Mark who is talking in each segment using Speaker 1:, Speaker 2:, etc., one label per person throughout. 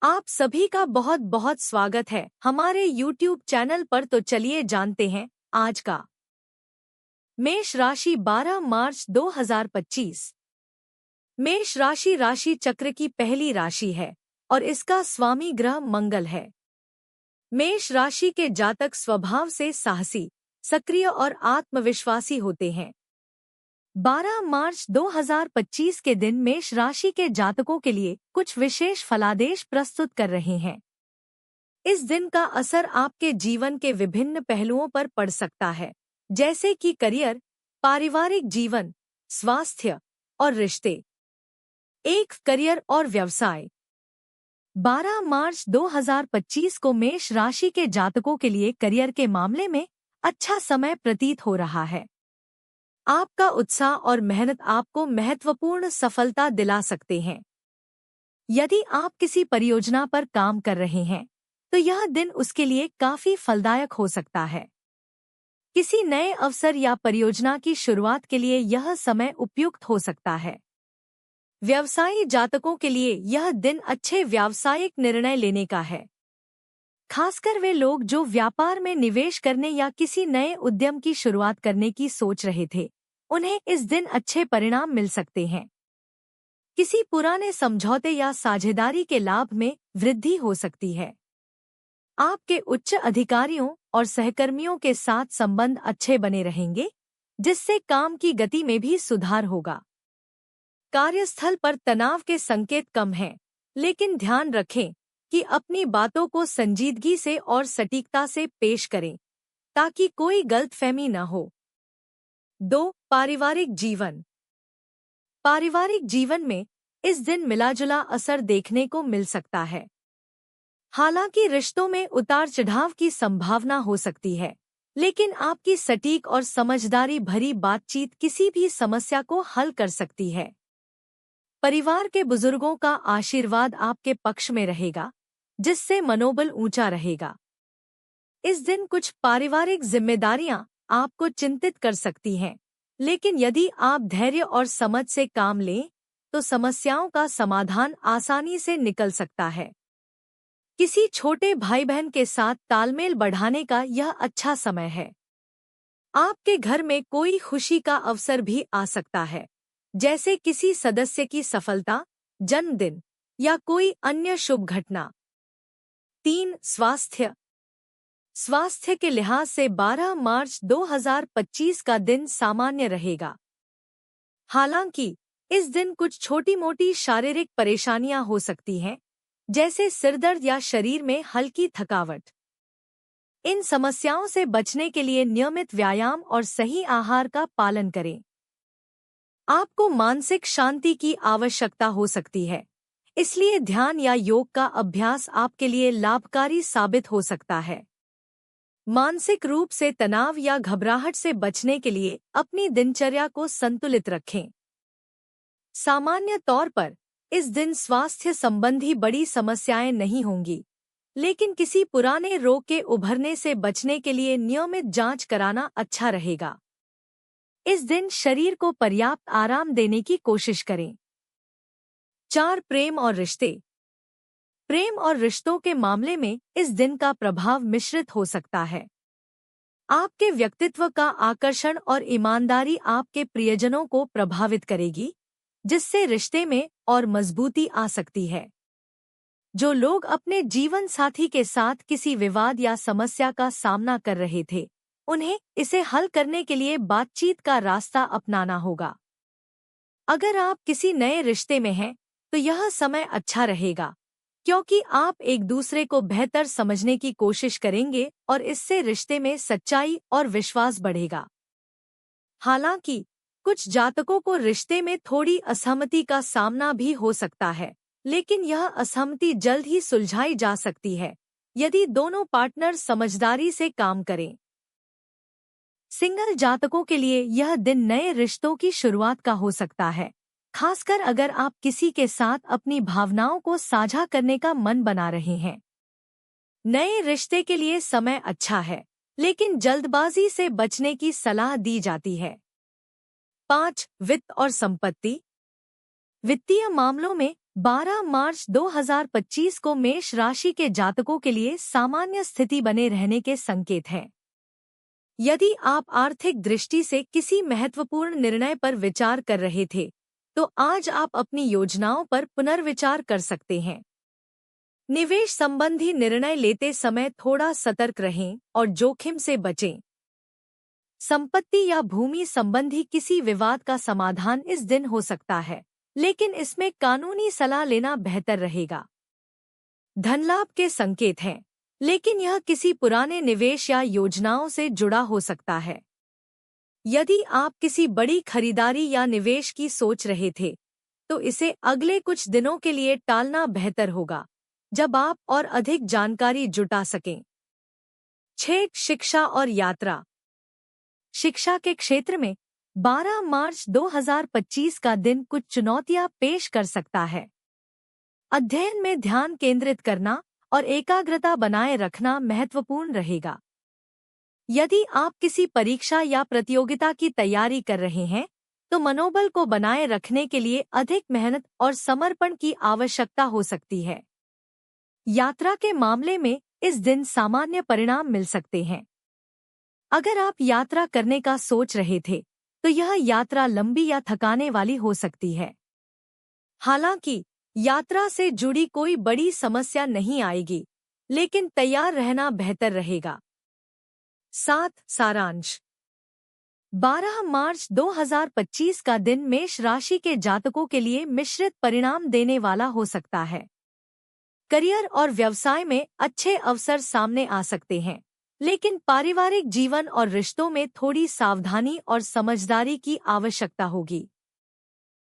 Speaker 1: आप सभी का बहुत बहुत स्वागत है हमारे YouTube चैनल पर। तो चलिए जानते हैं आज का मेष राशि 12 मार्च 2025। मेष राशि राशि चक्र की पहली राशि है और इसका स्वामी ग्रह मंगल है। मेष राशि के जातक स्वभाव से साहसी, सक्रिय और आत्मविश्वासी होते हैं। 12 मार्च 2025 के दिन मेष राशि के जातकों के लिए कुछ विशेष फलादेश प्रस्तुत कर रहे हैं। इस दिन का असर आपके जीवन के विभिन्न पहलुओं पर पड़ सकता है, जैसे कि करियर, पारिवारिक जीवन, स्वास्थ्य और रिश्ते। करियर और व्यवसाय। 12 मार्च 2025 को मेष राशि के जातकों के लिए करियर के मामले में अच्छा समय प्रतीत हो रहा है। आपका उत्साह और मेहनत आपको महत्वपूर्ण सफलता दिला सकते हैं। यदि आप किसी परियोजना पर काम कर रहे हैं, तो यह दिन उसके लिए काफी फलदायक हो सकता है। किसी नए अवसर या परियोजना की शुरुआत के लिए यह समय उपयुक्त हो सकता है। व्यवसायी जातकों के लिए यह दिन अच्छे व्यावसायिक निर्णय लेने का है। खासकर वे लोग जो व्यापार में निवेश करने या किसी नए उद्यम की शुरुआत करने की सोच रहे थे, उन्हें इस दिन अच्छे परिणाम मिल सकते हैं। किसी पुराने समझौते या साझेदारी के लाभ में वृद्धि हो सकती है। आपके उच्च अधिकारियों और सहकर्मियों के साथ संबंध अच्छे बने रहेंगे, जिससे काम की गति में भी सुधार होगा। कार्यस्थल पर तनाव के संकेत कम हैं, लेकिन ध्यान रखें कि अपनी बातों को संजीदगी से और सटीकता से पेश करें, ताकि कोई गलतफहमी न हो। 2. पारिवारिक जीवन। पारिवारिक जीवन में इस दिन मिलाजुला असर देखने को मिल सकता है। हालांकि रिश्तों में उतार चढ़ाव की संभावना हो सकती है, लेकिन आपकी सटीक और समझदारी भरी बातचीत किसी भी समस्या को हल कर सकती है। परिवार के बुजुर्गों का आशीर्वाद आपके पक्ष में रहेगा, जिससे मनोबल ऊंचा रहेगा। इस दिन कुछ पारिवारिक जिम्मेदारियां आपको चिंतित कर सकती हैं, लेकिन यदि आप धैर्य और समझ से काम लें, तो समस्याओं का समाधान आसानी से निकल सकता है। किसी छोटे भाई बहन के साथ तालमेल बढ़ाने का यह अच्छा समय है। आपके घर में कोई खुशी का अवसर भी आ सकता है, जैसे किसी सदस्य की सफलता, जन्मदिन या कोई अन्य शुभ घटना। 3. स्वास्थ्य। स्वास्थ्य के लिहाज से 12 मार्च 2025 का दिन सामान्य रहेगा। हालांकि इस दिन कुछ छोटी-मोटी शारीरिक परेशानियां हो सकती हैं, जैसे सिरदर्द या शरीर में हल्की थकावट। इन समस्याओं से बचने के लिए नियमित व्यायाम और सही आहार का पालन करें। आपको मानसिक शांति की आवश्यकता हो सकती है, इसलिए ध्यान या योग का अभ्यास आपके लिए लाभकारी साबित हो सकता है। मानसिक रूप से तनाव या घबराहट से बचने के लिए अपनी दिनचर्या को संतुलित रखें। सामान्य तौर पर इस दिन स्वास्थ्य संबंधी बड़ी समस्याएं नहीं होंगी, लेकिन किसी पुराने रोग के उभरने से बचने के लिए नियमित जांच कराना अच्छा रहेगा। इस दिन शरीर को पर्याप्त आराम देने की कोशिश करें। 4. प्रेम और रिश्ते। प्रेम और रिश्तों के मामले में इस दिन का प्रभाव मिश्रित हो सकता है। आपके व्यक्तित्व का आकर्षण और ईमानदारी आपके प्रियजनों को प्रभावित करेगी, जिससे रिश्ते में और मजबूती आ सकती है। जो लोग अपने जीवन साथी के साथ किसी विवाद या समस्या का सामना कर रहे थे, उन्हें इसे हल करने के लिए बातचीत का रास्ता अपनाना होगा। अगर आप किसी नए रिश्ते में हैं, तो यह समय अच्छा रहेगा, क्योंकि आप एक दूसरे को बेहतर समझने की कोशिश करेंगे और इससे रिश्ते में सच्चाई और विश्वास बढ़ेगा। हालांकि कुछ जातकों को रिश्ते में थोड़ी असहमति का सामना भी हो सकता है, लेकिन यह असहमति जल्द ही सुलझाई जा सकती है, यदि दोनों पार्टनर समझदारी से काम करें। सिंगल जातकों के लिए यह दिन नए रिश्तों की शुरुआत का हो सकता है, खासकर अगर आप किसी के साथ अपनी भावनाओं को साझा करने का मन बना रहे हैं। नए रिश्ते के लिए समय अच्छा है, लेकिन जल्दबाजी से बचने की सलाह दी जाती है। 5. वित्त और संपत्ति। वित्तीय मामलों में 12 मार्च 2025 को मेष राशि के जातकों के लिए सामान्य स्थिति बने रहने के संकेत हैं। यदि आप आर्थिक दृष्टि से किसी महत्वपूर्ण निर्णय पर विचार कर रहे थे, तो आज आप अपनी योजनाओं पर पुनर्विचार कर सकते हैं। निवेश संबंधी निर्णय लेते समय थोड़ा सतर्क रहें और जोखिम से बचें। संपत्ति या भूमि संबंधी किसी विवाद का समाधान इस दिन हो सकता है, लेकिन इसमें कानूनी सलाह लेना बेहतर रहेगा। धनलाभ के संकेत हैं, लेकिन यह किसी पुराने निवेश या योजनाओं से जुड़ा हो सकता है। यदि आप किसी बड़ी खरीदारी या निवेश की सोच रहे थे, तो इसे अगले कुछ दिनों के लिए टालना बेहतर होगा, जब आप और अधिक जानकारी जुटा सकें। 6. शिक्षा और यात्रा। शिक्षा के क्षेत्र में 12 मार्च 2025 का दिन कुछ चुनौतियां पेश कर सकता है। अध्ययन में ध्यान केंद्रित करना और एकाग्रता बनाए रखना महत्वपूर्ण रहेगा। यदि आप किसी परीक्षा या प्रतियोगिता की तैयारी कर रहे हैं, तो मनोबल को बनाए रखने के लिए अधिक मेहनत और समर्पण की आवश्यकता हो सकती है। यात्रा के मामले में इस दिन सामान्य परिणाम मिल सकते हैं। अगर आप यात्रा करने का सोच रहे थे, तो यह यात्रा लंबी या थकाने वाली हो सकती है। हालांकि यात्रा से जुड़ी कोई बड़ी समस्या नहीं आएगी, लेकिन तैयार रहना बेहतर रहेगा। 7. सारांश। 12 मार्च 2025 का दिन मेष राशि के जातकों के लिए मिश्रित परिणाम देने वाला हो सकता है। करियर और व्यवसाय में अच्छे अवसर सामने आ सकते हैं, लेकिन पारिवारिक जीवन और रिश्तों में थोड़ी सावधानी और समझदारी की आवश्यकता होगी।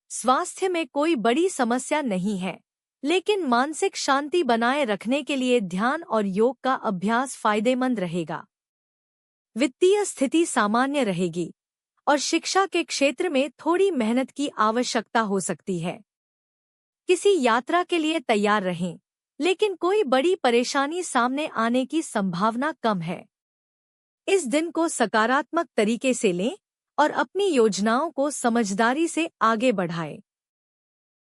Speaker 1: स्वास्थ्य में कोई बड़ी समस्या नहीं है, लेकिन मानसिक शांति बनाए रखने के लिए ध्यान और योग का अभ्यास फायदेमंद रहेगा। वित्तीय स्थिति सामान्य रहेगी और शिक्षा के क्षेत्र में थोड़ी मेहनत की आवश्यकता हो सकती है। किसी यात्रा के लिए तैयार रहें, लेकिन कोई बड़ी परेशानी सामने आने की संभावना कम है। इस दिन को सकारात्मक तरीके से लें और अपनी योजनाओं को समझदारी से आगे बढ़ाएं।